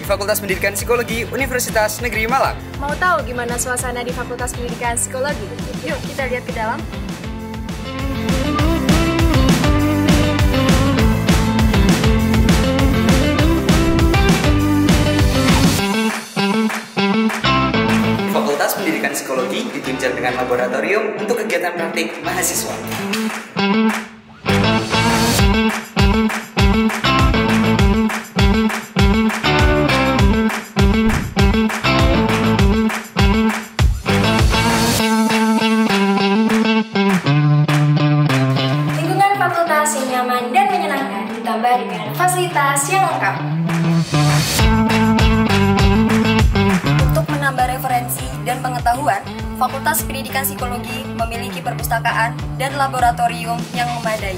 di Fakultas Pendidikan Psikologi Universitas Negeri Malang. Mau tahu gimana suasana di Fakultas Pendidikan Psikologi? Yuk kita lihat ke dalam. Fakultas Pendidikan Psikologi ditunjang dengan laboratorium untuk kegiatan praktik mahasiswa. Lingkungan fakultas yang nyaman dan menyenangkan ditambah dengan fasilitas yang lengkap. Untuk menambah referensi dan pengetahuan, Fakultas Pendidikan Psikologi memiliki perpustakaan dan laboratorium yang memadai.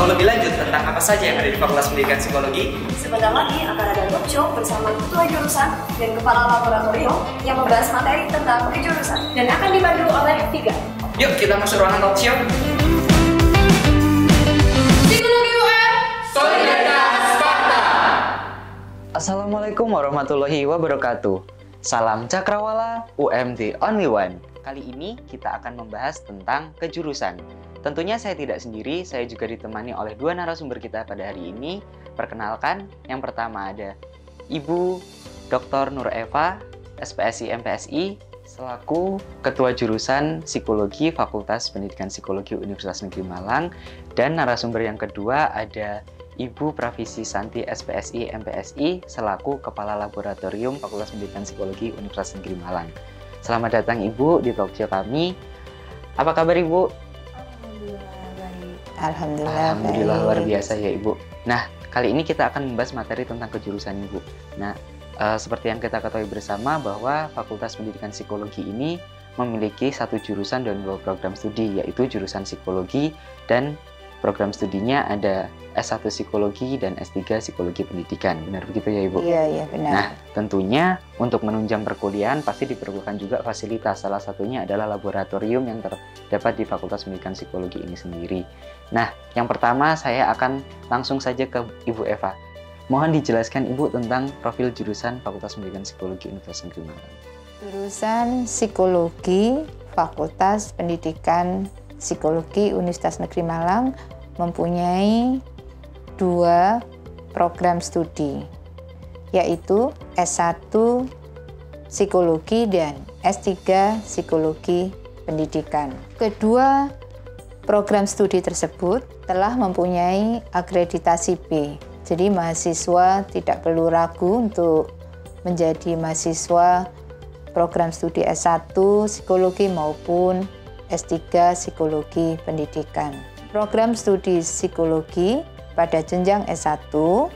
Lebih lanjut tentang apa saja yang ada di Fakultas Pendidikan Psikologi. Sebentar lagi akan ada talk show bersama ketua jurusan dan kepala laboratorium yang membahas materi tentang kejurusan dan akan dipandu oleh Viga. Yuk kita masuk ruangan talk show. Psikologi UM, solidaritas fakta. Assalamualaikum warahmatullahi wabarakatuh. Salam Cakrawala, UM the only one. Kali ini kita akan membahas tentang kejurusan. Tentunya saya tidak sendiri, saya juga ditemani oleh dua narasumber kita pada hari ini. Perkenalkan, yang pertama ada Ibu Dr. Nur Eva, SPSI MPSI, selaku Ketua Jurusan Psikologi Fakultas Pendidikan Psikologi Universitas Negeri Malang. Dan narasumber yang kedua ada Ibu Pravisi Santi, SPSI MPSI, selaku Kepala Laboratorium Fakultas Pendidikan Psikologi Universitas Negeri Malang. Selamat datang Ibu di talk show kami. Apa kabar Ibu? Alhamdulillah luar biasa ya Ibu. Nah, kali ini kita akan membahas materi tentang kejurusan Ibu. Nah, seperti yang kita ketahui bersama bahwa Fakultas Pendidikan Psikologi ini memiliki satu jurusan dan dua program studi, yaitu jurusan psikologi dan program studinya ada S1 Psikologi dan S3 Psikologi Pendidikan. Benar begitu ya Ibu? Iya benar. Nah, tentunya untuk menunjang perkuliahan pasti diperlukan juga fasilitas. Salah satunya adalah laboratorium yang terdapat di Fakultas Pendidikan Psikologi ini sendiri. Nah, yang pertama saya akan langsung saja ke Ibu Eva. Mohon dijelaskan Ibu tentang profil jurusan Fakultas Pendidikan Psikologi Universitas Negeri Malang. Jurusan Psikologi Fakultas Pendidikan Psikologi Universitas Negeri Malang mempunyai dua program studi, yaitu S1 Psikologi dan S3 Psikologi Pendidikan. Kedua program studi tersebut telah mempunyai akreditasi B, jadi mahasiswa tidak perlu ragu untuk menjadi mahasiswa program studi S1 Psikologi maupun S3 Psikologi Pendidikan. Program studi psikologi pada jenjang S1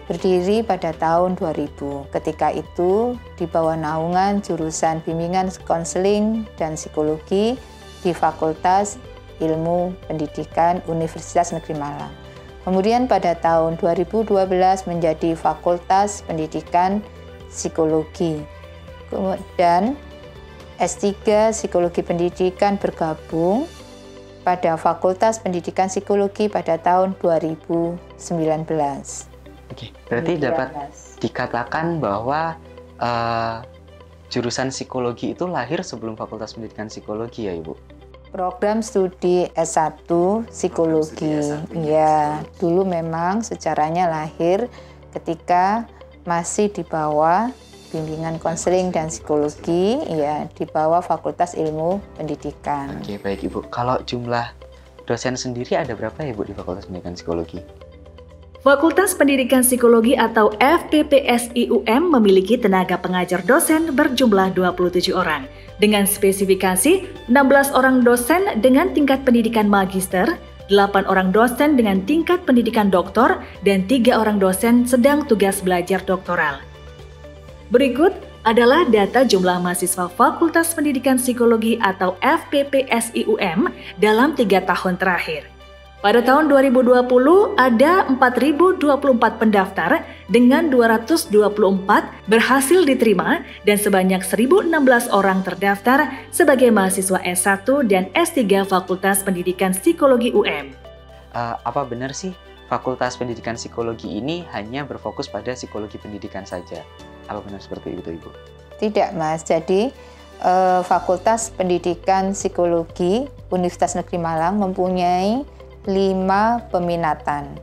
berdiri pada tahun 2000. Ketika itu di bawah naungan jurusan bimbingan konseling dan psikologi di Fakultas Ilmu Pendidikan Universitas Negeri Malang. Kemudian pada tahun 2012 menjadi Fakultas Pendidikan Psikologi. Kemudian S3 Psikologi Pendidikan bergabung pada Fakultas Pendidikan Psikologi pada tahun 2019. Oke, berarti dapat dikatakan bahwa jurusan psikologi itu lahir sebelum Fakultas Pendidikan Psikologi ya Ibu? Program studi S1 Psikologi, ya dulu memang secaranya lahir ketika masih di bawah bimbingan konseling dan psikologi, ya di bawah Fakultas Ilmu Pendidikan. Oke, baik Ibu. Kalau jumlah dosen sendiri ada berapa ya Bu di Fakultas Pendidikan Psikologi? Fakultas Pendidikan Psikologi atau FPPSI UM memiliki tenaga pengajar dosen berjumlah 27 orang dengan spesifikasi 16 orang dosen dengan tingkat pendidikan magister, 8 orang dosen dengan tingkat pendidikan doktor, dan 3 orang dosen sedang tugas belajar doktoral. Berikut adalah data jumlah mahasiswa Fakultas Pendidikan Psikologi atau FPPSI UM dalam 3 tahun terakhir. Pada tahun 2020 ada 4.024 pendaftar dengan 224 berhasil diterima dan sebanyak 1.016 orang terdaftar sebagai mahasiswa S1 dan S3 Fakultas Pendidikan Psikologi UM. Apa benar sih Fakultas Pendidikan Psikologi ini hanya berfokus pada psikologi pendidikan saja? Apa benar seperti itu Ibu? Tidak Mas, jadi Fakultas Pendidikan Psikologi Universitas Negeri Malang mempunyai 5 peminatan.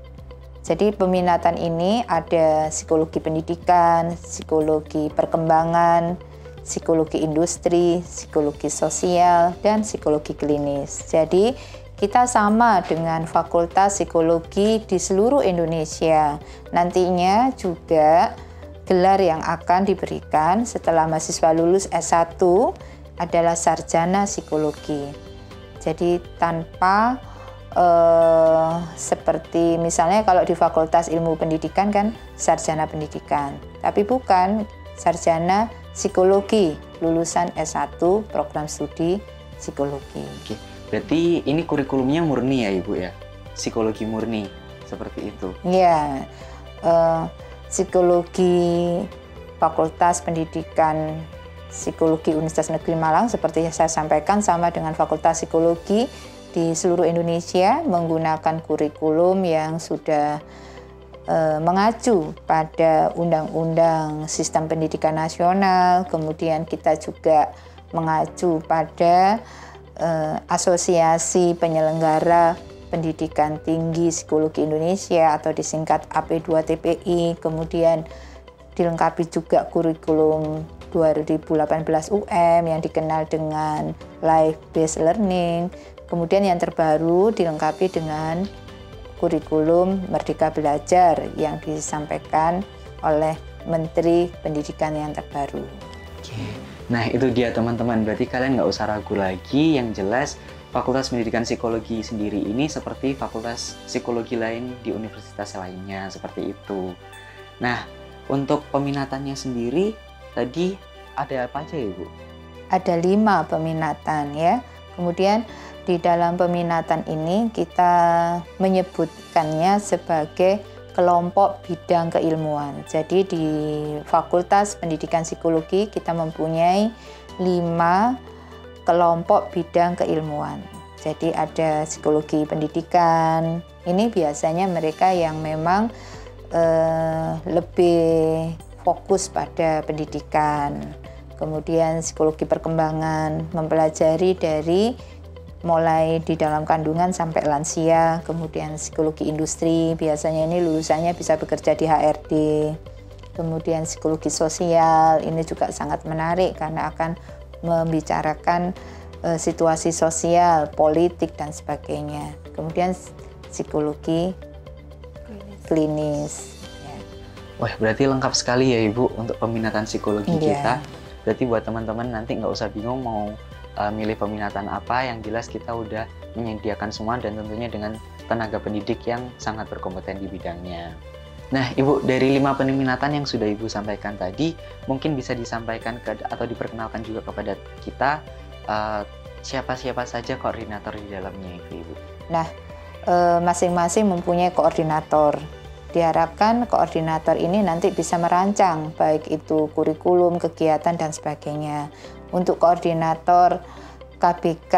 Jadi peminatan ini ada psikologi pendidikan, psikologi perkembangan, psikologi industri, psikologi sosial, dan psikologi klinis. Jadi kita sama dengan Fakultas Psikologi di seluruh Indonesia. Nantinya juga gelar yang akan diberikan setelah mahasiswa lulus S1 adalah sarjana psikologi. Jadi tanpa seperti misalnya kalau di Fakultas Ilmu Pendidikan kan sarjana pendidikan, tapi bukan sarjana psikologi lulusan S1 program studi psikologi. Oke, berarti ini kurikulumnya murni ya Ibu ya? Psikologi murni, seperti itu? Iya, psikologi Fakultas Pendidikan Psikologi Universitas Negeri Malang seperti yang saya sampaikan sama dengan Fakultas Psikologi di seluruh Indonesia menggunakan kurikulum yang sudah mengacu pada Undang-Undang Sistem Pendidikan Nasional, kemudian kita juga mengacu pada Asosiasi Penyelenggara Pendidikan Tinggi Psikologi Indonesia atau disingkat AP2TPI, kemudian dilengkapi juga kurikulum 2018 UM yang dikenal dengan Life Based Learning. Kemudian yang terbaru dilengkapi dengan kurikulum Merdeka Belajar yang disampaikan oleh Menteri Pendidikan yang terbaru. Oke. Nah itu dia teman-teman, berarti kalian nggak usah ragu lagi, yang jelas Fakultas Pendidikan Psikologi sendiri ini seperti fakultas psikologi lain di universitas lainnya, seperti itu. Nah untuk peminatannya sendiri tadi ada apa aja ya Bu? Ada 5 peminatan ya, kemudian di dalam peminatan ini kita menyebutkannya sebagai kelompok bidang keilmuan. Jadi di Fakultas Pendidikan Psikologi kita mempunyai 5 kelompok bidang keilmuan. Jadi ada psikologi pendidikan, ini biasanya mereka yang memang lebih fokus pada pendidikan. Kemudian psikologi perkembangan, mempelajari dari mulai di dalam kandungan sampai lansia. Kemudian psikologi industri, biasanya ini lulusannya bisa bekerja di HRD. Kemudian psikologi sosial, ini juga sangat menarik karena akan membicarakan situasi sosial, politik, dan sebagainya. Kemudian psikologi klinis. Ya. Wah, berarti lengkap sekali ya Ibu untuk peminatan psikologi kita. Berarti buat teman-teman nanti nggak usah bingung mau milih peminatan apa, yang jelas kita udah menyediakan semua dan tentunya dengan tenaga pendidik yang sangat berkompeten di bidangnya. Nah Ibu, dari 5 peminatan yang sudah Ibu sampaikan tadi, mungkin bisa disampaikan atau diperkenalkan juga kepada kita siapa-siapa saja koordinator di dalamnya itu Ibu. Nah, masing-masing mempunyai koordinator. Diharapkan koordinator ini nanti bisa merancang baik itu kurikulum, kegiatan, dan sebagainya. Untuk koordinator KBK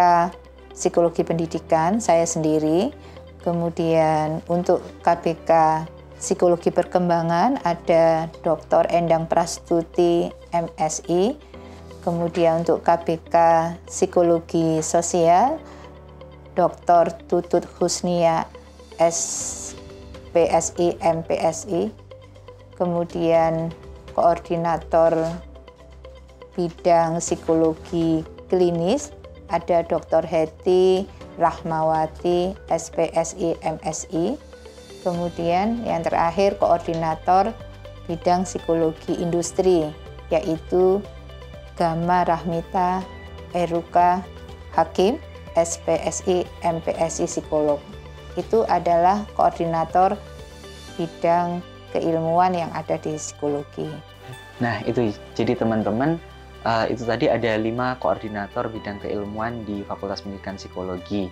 Psikologi Pendidikan, saya sendiri. Kemudian untuk KBK Psikologi Perkembangan ada Dr. Endang Prastuti MSI. Kemudian untuk KBK Psikologi Sosial, Dr. Tutut Husnia SPSI MPSI. kemudian koordinator bidang psikologi klinis ada Dr. Heti Rahmawati, SPSI, MSI. Kemudian yang terakhir koordinator bidang psikologi industri, yaitu Gama Rahmita Eruka Hakim, SPSI, MPSI psikolog. Itu adalah koordinator bidang keilmuan yang ada di psikologi. Nah, itu jadi teman-teman, itu tadi ada 5 koordinator bidang keilmuan di Fakultas Pendidikan Psikologi.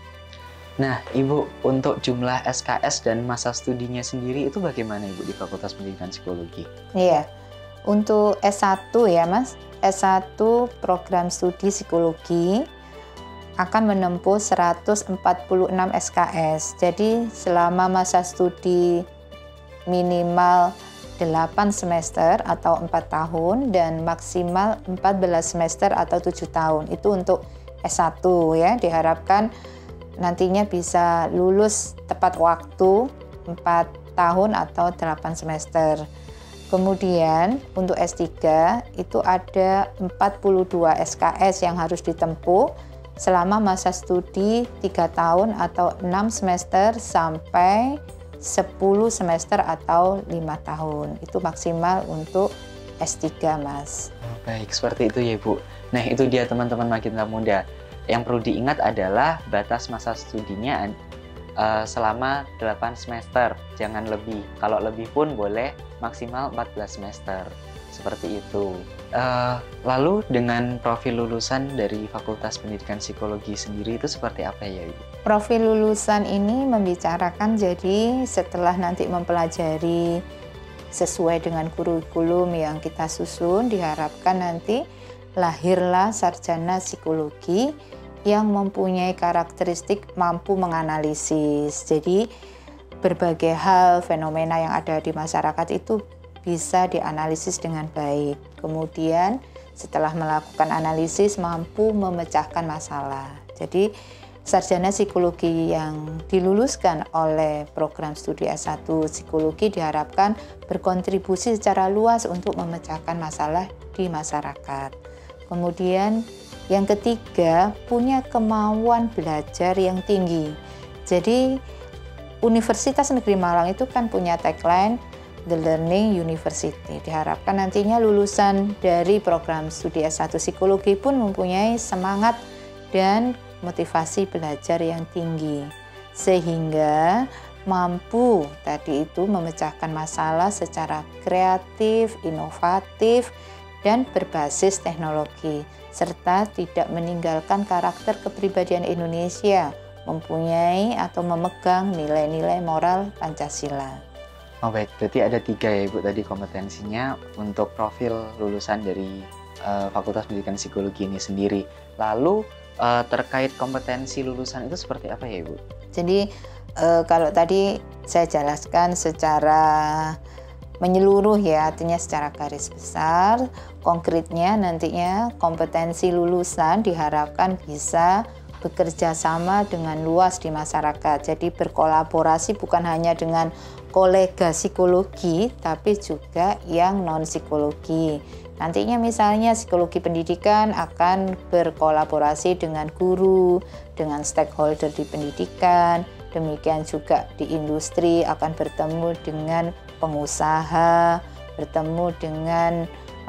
Nah, Ibu, untuk jumlah SKS dan masa studinya sendiri itu bagaimana Ibu di Fakultas Pendidikan Psikologi? Iya, untuk S1 ya Mas, S1 program studi psikologi akan menempuh 146 SKS. Jadi selama masa studi minimal 8 semester atau 4 tahun dan maksimal 14 semester atau 7 tahun. Itu untuk S1 ya, diharapkan nantinya bisa lulus tepat waktu 4 tahun atau 8 semester. Kemudian untuk S3 itu ada 42 SKS yang harus ditempuh selama masa studi 3 tahun atau 6 semester sampai 10 semester atau 5 tahun. Itu maksimal untuk S3, Mas. Baik, seperti itu ya, Bu. Nah, itu dia teman-teman Magenta Muda. Yang perlu diingat adalah batas masa studinya selama 8 semester, jangan lebih. Kalau lebih pun boleh maksimal 14 semester. Seperti itu. Lalu dengan profil lulusan dari Fakultas Pendidikan Psikologi sendiri itu seperti apa ya, Ibu? Profil lulusan ini membicarakan jadi setelah nanti mempelajari sesuai dengan kurikulum yang kita susun, diharapkan nanti lahirlah sarjana psikologi yang mempunyai karakteristik mampu menganalisis. Jadi berbagai hal fenomena yang ada di masyarakat itu bisa dianalisis dengan baik. Kemudian setelah melakukan analisis mampu memecahkan masalah. Jadi sarjana psikologi yang diluluskan oleh program studi S1 psikologi diharapkan berkontribusi secara luas untuk memecahkan masalah di masyarakat. Kemudian yang ketiga, punya kemauan belajar yang tinggi. Jadi Universitas Negeri Malang itu kan punya tagline The Learning University. Diharapkan nantinya lulusan dari program studi S1 psikologi pun mempunyai semangat dan motivasi belajar yang tinggi, sehingga mampu tadi itu memecahkan masalah secara kreatif, inovatif, dan berbasis teknologi, serta tidak meninggalkan karakter kepribadian Indonesia, mempunyai atau memegang nilai-nilai moral Pancasila. Oh baik, berarti ada 3 ya Ibu tadi kompetensinya untuk profil lulusan dari Fakultas Pendidikan Psikologi ini sendiri. Lalu terkait kompetensi lulusan itu seperti apa ya Ibu? Jadi kalau tadi saya jelaskan secara menyeluruh ya, artinya secara garis besar, konkretnya nantinya kompetensi lulusan diharapkan bisa bekerja sama dengan luas di masyarakat. Jadi berkolaborasi bukan hanya dengan kolega psikologi, tapi juga yang non-psikologi. Nantinya misalnya psikologi pendidikan akan berkolaborasi dengan guru, dengan stakeholder di pendidikan, demikian juga di industri akan bertemu dengan pengusaha, bertemu dengan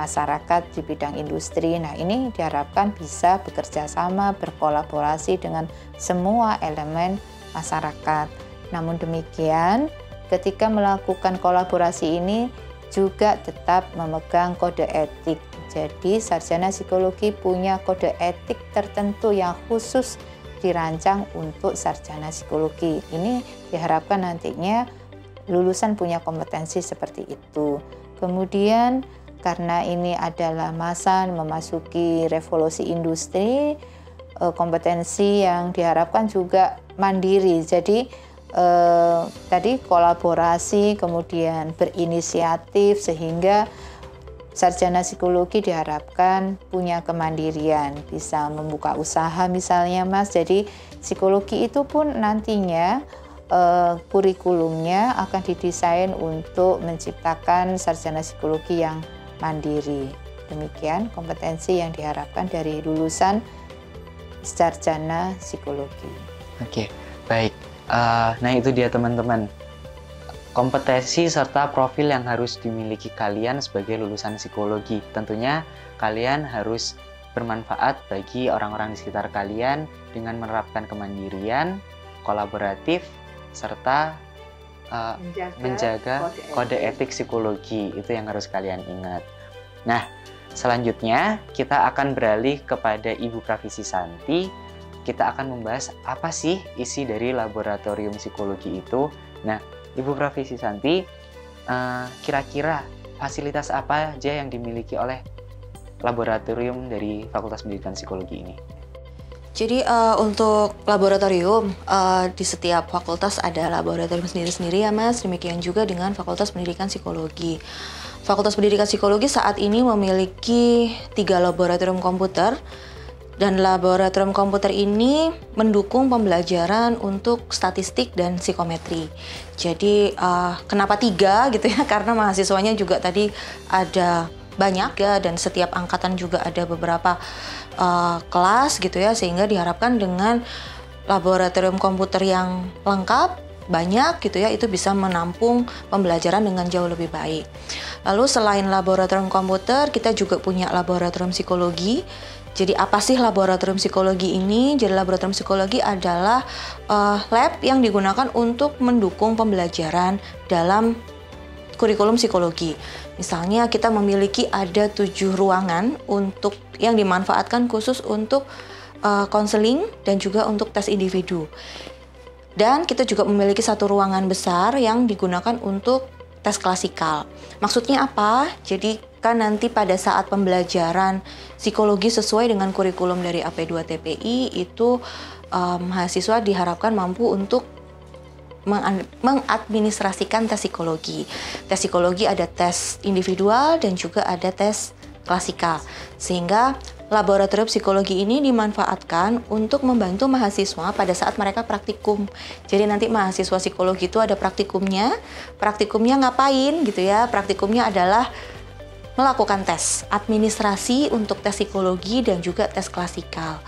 masyarakat di bidang industri. Nah, ini diharapkan bisa bekerja sama, berkolaborasi dengan semua elemen masyarakat. Namun demikian, ketika melakukan kolaborasi ini juga tetap memegang kode etik. Jadi, sarjana psikologi punya kode etik tertentu yang khusus dirancang untuk sarjana psikologi. Ini diharapkan nantinya lulusan punya kompetensi seperti itu. Kemudian karena ini adalah masa memasuki revolusi industri, kompetensi yang diharapkan juga mandiri. Jadi tadi kolaborasi, kemudian berinisiatif, sehingga sarjana psikologi diharapkan punya kemandirian, bisa membuka usaha misalnya Mas. Jadi psikologi itu pun nantinya kurikulumnya akan didesain untuk menciptakan sarjana psikologi yang mandiri. Demikian kompetensi yang diharapkan dari lulusan sarjana psikologi. Oke, baik. Nah itu dia teman-teman, kompetensi serta profil yang harus dimiliki kalian sebagai lulusan psikologi. Tentunya kalian harus bermanfaat bagi orang-orang di sekitar kalian dengan menerapkan kemandirian, kolaboratif, serta menjaga kode etik psikologi. Itu yang harus kalian ingat. Nah, selanjutnya kita akan beralih kepada Ibu Pravisi Santi. Kita akan membahas apa sih isi dari laboratorium psikologi itu. Nah, Ibu Pravisi Santi, kira-kira fasilitas apa aja yang dimiliki oleh laboratorium dari Fakultas Pendidikan Psikologi ini? Jadi untuk laboratorium di setiap fakultas ada laboratorium sendiri-sendiri ya Mas. Demikian juga dengan Fakultas Pendidikan Psikologi. Fakultas Pendidikan Psikologi saat ini memiliki 3 laboratorium komputer. Dan laboratorium komputer ini mendukung pembelajaran untuk statistik dan psikometri. Jadi kenapa 3 gitu ya? Karena mahasiswanya juga tadi ada banyak ya, dan setiap angkatan juga ada beberapa kelas gitu ya, sehingga diharapkan dengan laboratorium komputer yang lengkap, banyak gitu ya, itu bisa menampung pembelajaran dengan jauh lebih baik. Lalu selain laboratorium komputer, kita juga punya laboratorium psikologi. Jadi apa sih laboratorium psikologi ini? Jadi laboratorium psikologi adalah lab yang digunakan untuk mendukung pembelajaran dalam kurikulum psikologi. Misalnya kita memiliki ada 7 ruangan untuk yang dimanfaatkan khusus untuk konseling dan juga untuk tes individu. Dan kita juga memiliki 1 ruangan besar yang digunakan untuk tes klasikal. Maksudnya apa? Jadi kan nanti pada saat pembelajaran psikologi sesuai dengan kurikulum dari AP2TPI itu mahasiswa diharapkan mampu untuk mengadministrasikan tes psikologi. Tes psikologi ada tes individual dan juga ada tes klasikal. Sehingga laboratorium psikologi ini dimanfaatkan untuk membantu mahasiswa pada saat mereka praktikum. Jadi nanti mahasiswa psikologi itu ada praktikumnya. Praktikumnya ngapain gitu ya? Praktikumnya adalah melakukan tes administrasi untuk tes psikologi dan juga tes klasikal.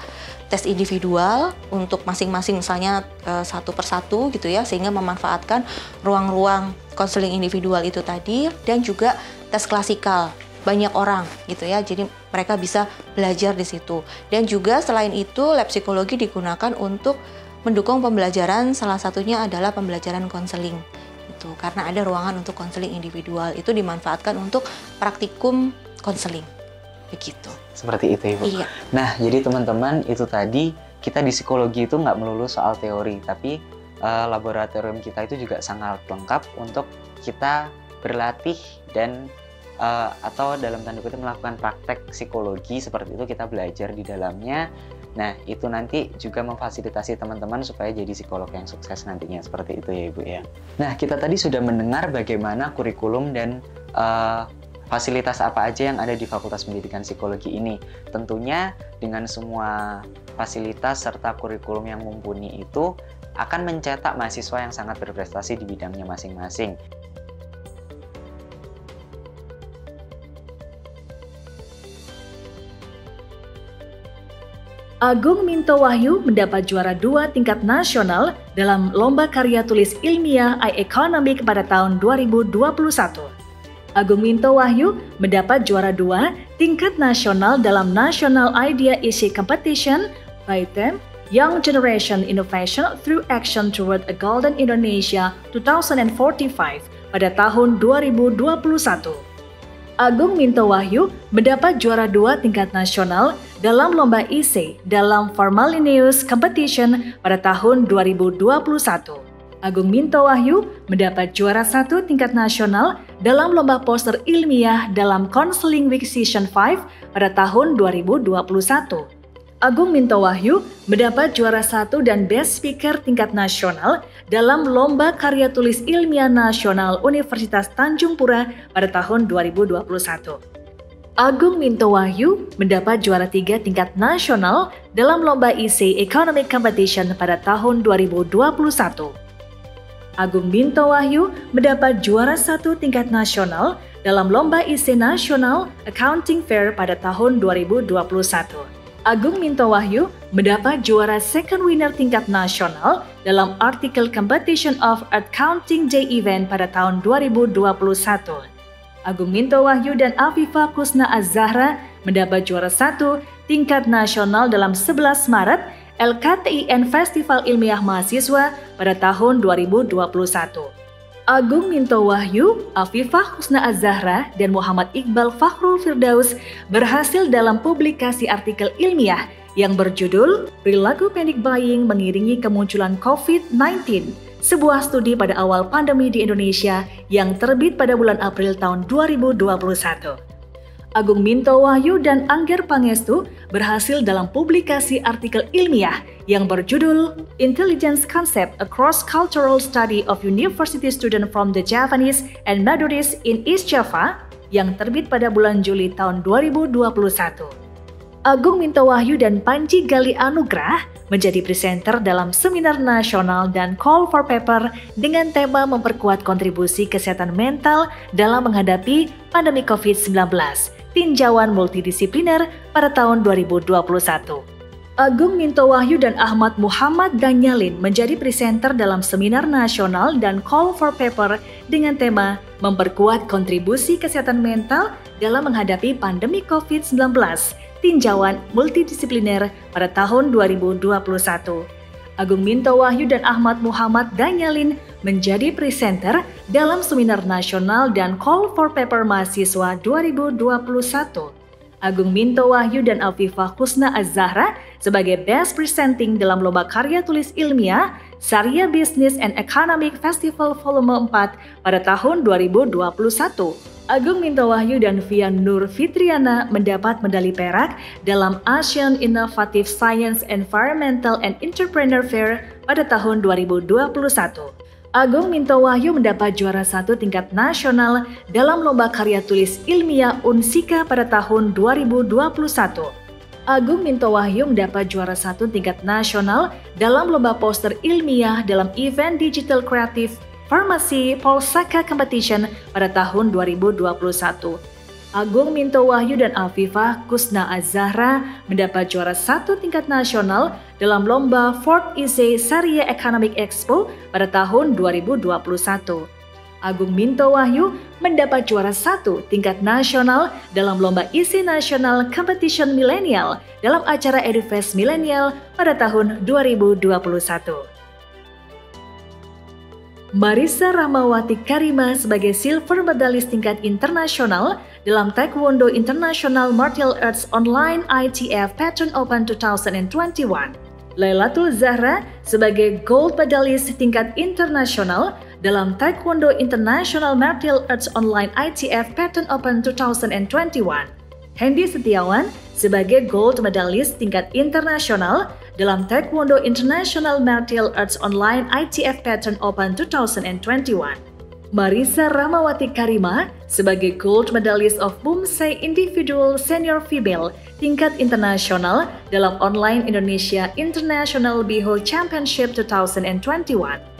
Tes individual untuk masing-masing misalnya 1 per 1 gitu ya, sehingga memanfaatkan ruang-ruang konseling individual itu tadi, dan juga tes klasikal banyak orang gitu ya, jadi mereka bisa belajar di situ. Dan juga selain itu lab psikologi digunakan untuk mendukung pembelajaran, salah satunya adalah pembelajaran konseling itu, karena ada ruangan untuk konseling individual, itu dimanfaatkan untuk praktikum konseling. Begitu. Seperti itu Ibu. Iya. Nah, jadi teman-teman, itu tadi kita di psikologi itu nggak melulu soal teori, tapi laboratorium kita itu juga sangat lengkap untuk kita berlatih dan atau dalam tanda kutip melakukan praktek psikologi. Seperti itu kita belajar di dalamnya. Nah, itu nanti juga memfasilitasi teman-teman supaya jadi psikolog yang sukses nantinya. Seperti itu ya Ibu ya. Nah, kita tadi sudah mendengar bagaimana kurikulum dan fasilitas apa aja yang ada di Fakultas Pendidikan Psikologi ini. Tentunya dengan semua fasilitas serta kurikulum yang mumpuni itu akan mencetak mahasiswa yang sangat berprestasi di bidangnya masing-masing. Agung Minto Wahyu mendapat juara 2 tingkat nasional dalam Lomba Karya Tulis Ilmiah I-Economic pada tahun 2021. Agung Minto Wahyu mendapat juara 2 tingkat nasional dalam National Idea Essay Competition by them Young Generation Innovation Through Action Toward a Golden Indonesia 2045 pada tahun 2021. Agung Minto Wahyu mendapat juara 2 tingkat nasional dalam Lomba Essay dalam Formalineus Competition pada tahun 2021. Agung Minto Wahyu mendapat juara 1 tingkat nasional dalam Lomba Poster Ilmiah dalam Counseling Week Season 5 pada tahun 2021. Agung Minto Wahyu mendapat juara 1 dan Best Speaker tingkat nasional dalam Lomba Karya Tulis Ilmiah Nasional Universitas Tanjung Pura pada tahun 2021. Agung Minto Wahyu mendapat juara 3 tingkat nasional dalam Lomba Essay Economic Competition pada tahun 2021. Agung Minto Wahyu mendapat juara 1 tingkat nasional dalam Lomba IC Nasional Accounting Fair pada tahun 2021. Agung Minto Wahyu mendapat juara second winner tingkat nasional dalam Article Competition of Accounting Day Event pada tahun 2021. Agung Minto Wahyu dan Afifah Kusna Az-Zahra mendapat juara 1 tingkat nasional dalam 11 Maret LKTIN Festival Ilmiah Mahasiswa pada tahun 2021. Agung Minto Wahyu, Afifah Kusna Az-Zahra, dan Muhammad Iqbal Fakhrul Firdaus berhasil dalam publikasi artikel ilmiah yang berjudul Perilaku Panic Buying Mengiringi Kemunculan COVID-19, sebuah studi pada awal pandemi di Indonesia yang terbit pada bulan April tahun 2021. Agung Minto Wahyu dan Angger Pangestu berhasil dalam publikasi artikel ilmiah yang berjudul Intelligence Concept: A Cross-Cultural Study of University Student from the Javanese and Madurese in East Java yang terbit pada bulan Juli tahun 2021. Agung Minto Wahyu dan Panji Gali Anugrah menjadi presenter dalam seminar nasional dan call for paper dengan tema memperkuat kontribusi kesehatan mental dalam menghadapi pandemi COVID-19. Tinjauan multidisipliner pada tahun 2021. Agung Minto Wahyu dan Ahmad Muhammad Danyalin menjadi presenter dalam seminar nasional dan call for paper dengan tema memperkuat kontribusi kesehatan mental dalam menghadapi pandemi COVID-19. Tinjauan multidisipliner pada tahun 2021. Agung Minto Wahyu dan Ahmad Muhammad Danyalin menjadi presenter dalam seminar nasional dan call for paper mahasiswa 2021. Agung Minto Wahyu dan Afifah Kusna Az-Zahra sebagai Best Presenting dalam Lomba Karya Tulis Ilmiah Syariah Business and Economic Festival Volume 4 pada tahun 2021. Agung Minto Wahyu dan Fian Nur Fitriana mendapat medali perak dalam Asian Innovative Science Environmental and Entrepreneur Fair pada tahun 2021. Agung Minto Wahyu mendapat juara 1 tingkat nasional dalam Lomba Karya Tulis Ilmiah Unsika pada tahun 2021. Agung Minto Wahyu mendapat juara 1 tingkat nasional dalam Lomba Poster Ilmiah dalam Event Digital Creative Pharmacy Polsaka Competition pada tahun 2021. Agung Minto Wahyu dan Afifah Kusna Az-Zahra mendapat juara 1 tingkat nasional dalam Lomba Ford IC Syariah Economic Expo pada tahun 2021. Agung Minto Wahyu mendapat juara 1 tingkat nasional dalam Lomba IC National Competition Millennial dalam acara EduFest Millennial pada tahun 2021. Marissa Rahmawati Karima sebagai silver medalis tingkat internasional dalam Taekwondo International Martial Arts Online ITF Pattern Open 2021. Lailatul Zahra sebagai gold medalis tingkat internasional dalam Taekwondo International Martial Arts Online ITF Pattern Open 2021. Hendy Setiawan sebagai gold medalis tingkat internasional dalam Taekwondo International Martial Arts Online ITF Pattern Open 2021. Marissa Rahmawati Karima sebagai gold medalist of Bumsai Individual Senior Female tingkat internasional dalam Online Indonesia International Biho Championship 2021.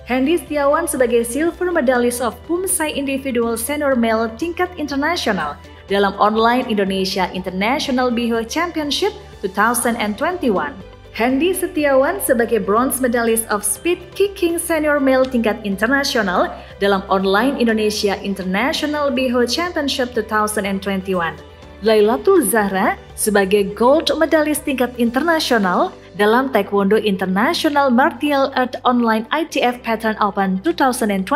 Hendy Setiawan sebagai silver medalist of Bumsai Individual Senior Male tingkat internasional dalam Online Indonesia International Biho Championship 2021. Hendy Setiawan sebagai bronze medalist of Speed Kicking Senior Male tingkat internasional dalam Online Indonesia International Biho Championship 2021. Lailatul Zahra sebagai gold medalist tingkat internasional dalam Taekwondo International Martial Art Online ITF Pattern Open 2021.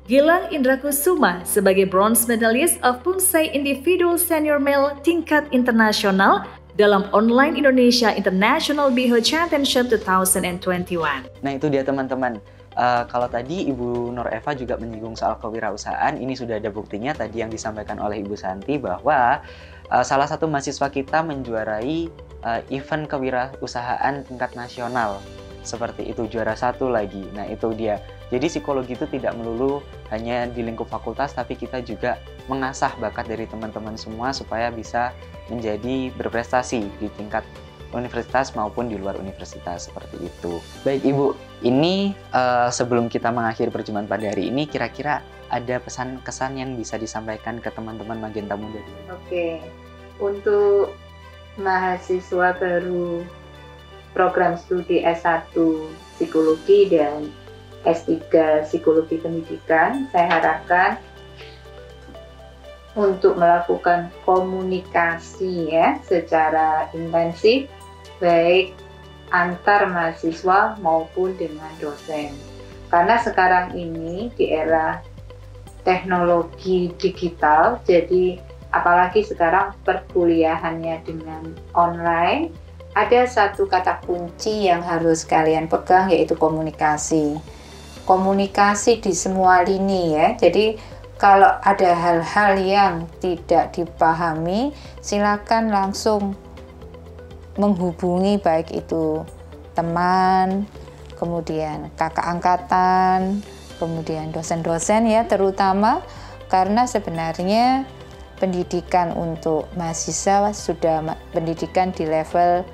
Gilang Indrakusuma sebagai bronze medalist of Bumsai Individual Senior Male tingkat internasional dalam Online Indonesia International Biho Championship 2021. Nah itu dia teman-teman. Kalau tadi Ibu Nur Eva juga menyinggung soal kewirausahaan, ini sudah ada buktinya tadi yang disampaikan oleh Ibu Santi bahwa salah satu mahasiswa kita menjuarai event kewirausahaan tingkat nasional. Seperti itu, juara 1 lagi. Nah itu dia. Jadi psikologi itu tidak melulu hanya di lingkup fakultas, tapi kita juga mengasah bakat dari teman-teman semua supaya bisa menjadi berprestasi di tingkat universitas maupun di luar universitas, seperti itu. Baik Ibu, ini sebelum kita mengakhiri perjumpaan pada hari ini, kira-kira ada pesan-kesan yang bisa disampaikan ke teman-teman Magenta Muda? Oke, untuk mahasiswa baru program studi S1 Psikologi dan S3 Psikologi Pendidikan, saya harapkan untuk melakukan komunikasi ya secara intensif, baik antar mahasiswa maupun dengan dosen. Karena sekarang ini di era teknologi digital, jadi apalagi sekarang perkuliahannya dengan online, ada satu kata kunci yang harus kalian pegang, yaitu komunikasi. Komunikasi di semua lini ya. Jadi kalau ada hal-hal yang tidak dipahami, silakan langsung menghubungi baik itu teman, kemudian kakak angkatan, kemudian dosen-dosen ya, terutama karena sebenarnya pendidikan untuk mahasiswa sudah pendidikan di level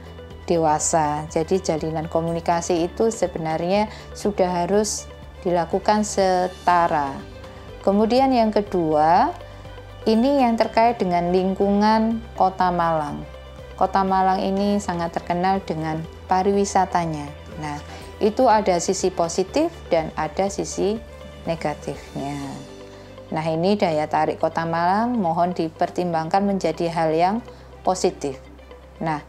dewasa. Jadi jalinan komunikasi itu sebenarnya sudah harus dilakukan setara. Kemudian yang kedua, ini yang terkait dengan lingkungan Kota Malang. Kota Malang ini sangat terkenal dengan pariwisatanya. Nah, itu ada sisi positif dan ada sisi negatifnya. Nah, ini daya tarik Kota Malang mohon dipertimbangkan menjadi hal yang positif. Nah,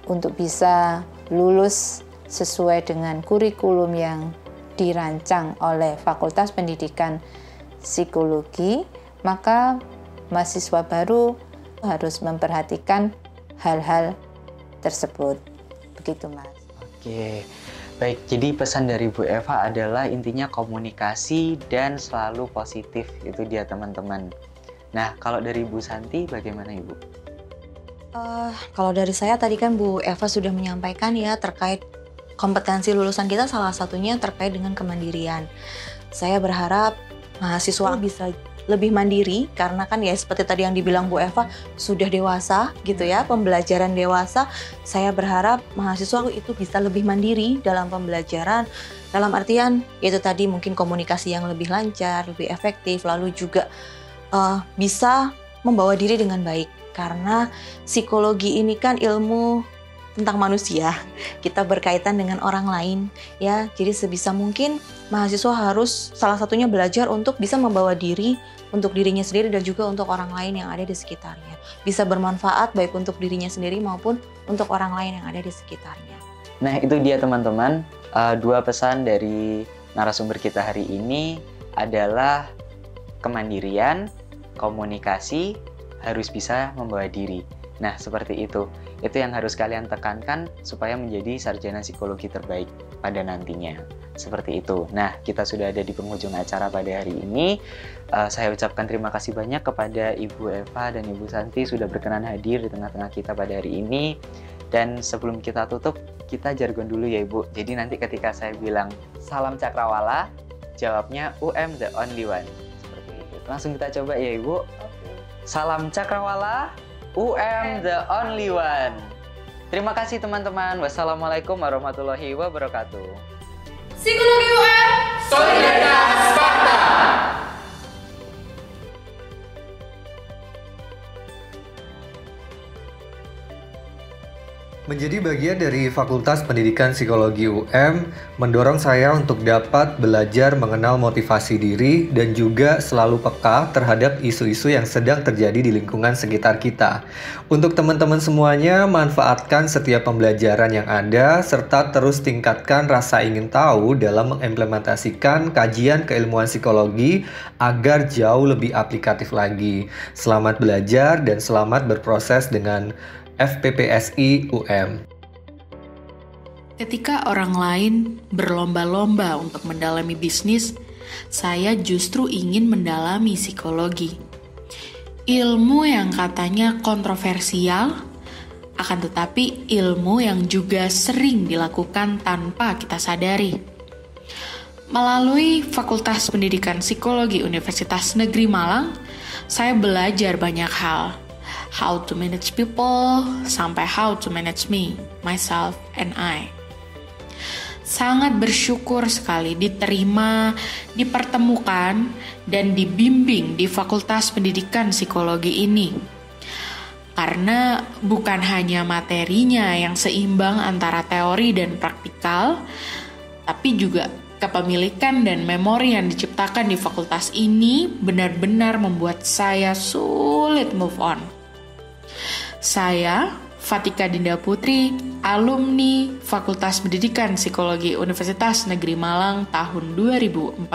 untuk bisa lulus sesuai dengan kurikulum yang dirancang oleh Fakultas Pendidikan Psikologi, maka mahasiswa baru harus memperhatikan hal-hal tersebut. Begitu, Mas. Oke. Baik, jadi pesan dari Bu Eva adalah intinya komunikasi dan selalu positif, itu dia teman-teman. Nah, kalau dari Bu Santi bagaimana Ibu? Kalau dari saya tadi kan Bu Eva sudah menyampaikan ya terkait kompetensi lulusan kita, salah satunya terkait dengan kemandirian. Saya berharap mahasiswa bisa lebih mandiri karena kan ya seperti tadi yang dibilang Bu Eva sudah dewasa gitu ya, pembelajaran dewasa. Saya berharap mahasiswa itu bisa lebih mandiri dalam pembelajaran, dalam artian yaitu tadi mungkin komunikasi yang lebih lancar, lebih efektif, lalu juga bisa membawa diri dengan baik karena psikologi ini kan ilmu tentang manusia, kita berkaitan dengan orang lain ya. Jadi sebisa mungkin mahasiswa harus salah satunya belajar untuk bisa membawa diri untuk dirinya sendiri dan juga untuk orang lain yang ada di sekitarnya. Bisa bermanfaat baik untuk dirinya sendiri maupun untuk orang lain yang ada di sekitarnya. Nah, itu dia teman-teman, dua pesan dari narasumber kita hari ini adalah kemandirian, komunikasi, harus bisa membawa diri. Nah, seperti itu. Itu yang harus kalian tekankan supaya menjadi sarjana psikologi terbaik pada nantinya. Seperti itu. Nah, kita sudah ada di penghujung acara pada hari ini. Saya ucapkan terima kasih banyak kepada Ibu Eva dan Ibu Santi sudah berkenan hadir di tengah-tengah kita pada hari ini. Dan sebelum kita tutup, kita jargon dulu ya Ibu. Jadi nanti ketika saya bilang salam cakrawala, jawabnya UM the only one. Seperti itu. Langsung kita coba ya Ibu. Salam cakrawala, UM the only one. Terima kasih teman-teman. Wassalamualaikum warahmatullahi wabarakatuh. Psikologi UM, solidaritas fakta. Menjadi bagian dari Fakultas Pendidikan Psikologi UM mendorong saya untuk dapat belajar mengenal motivasi diri dan juga selalu peka terhadap isu-isu yang sedang terjadi di lingkungan sekitar kita. Untuk teman-teman semuanya, manfaatkan setiap pembelajaran yang ada serta terus tingkatkan rasa ingin tahu dalam mengimplementasikan kajian keilmuan psikologi agar jauh lebih aplikatif lagi. Selamat belajar dan selamat berproses dengan FPPSI UM. Ketika orang lain berlomba-lomba untuk mendalami bisnis, saya justru ingin mendalami psikologi. Ilmu yang katanya kontroversial, akan tetapi ilmu yang juga sering dilakukan tanpa kita sadari. Melalui Fakultas Pendidikan Psikologi Universitas Negeri Malang, saya belajar banyak hal. how to manage people, sampai how to manage me, myself, and I. Sangat bersyukur sekali diterima, dipertemukan, dan dibimbing di Fakultas Pendidikan Psikologi ini. Karena bukan hanya materinya yang seimbang antara teori dan praktikal, tapi juga kepemilikan dan memori yang diciptakan di fakultas ini benar-benar membuat saya sulit move on. Saya, Fatika Dinda Putri, alumni Fakultas Pendidikan Psikologi Universitas Negeri Malang tahun 2014.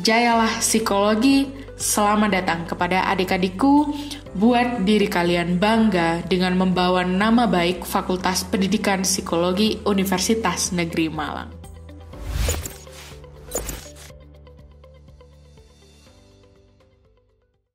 Jayalah psikologi, selamat datang kepada adik-adikku. Buat diri kalian bangga dengan membawa nama baik Fakultas Pendidikan Psikologi Universitas Negeri Malang.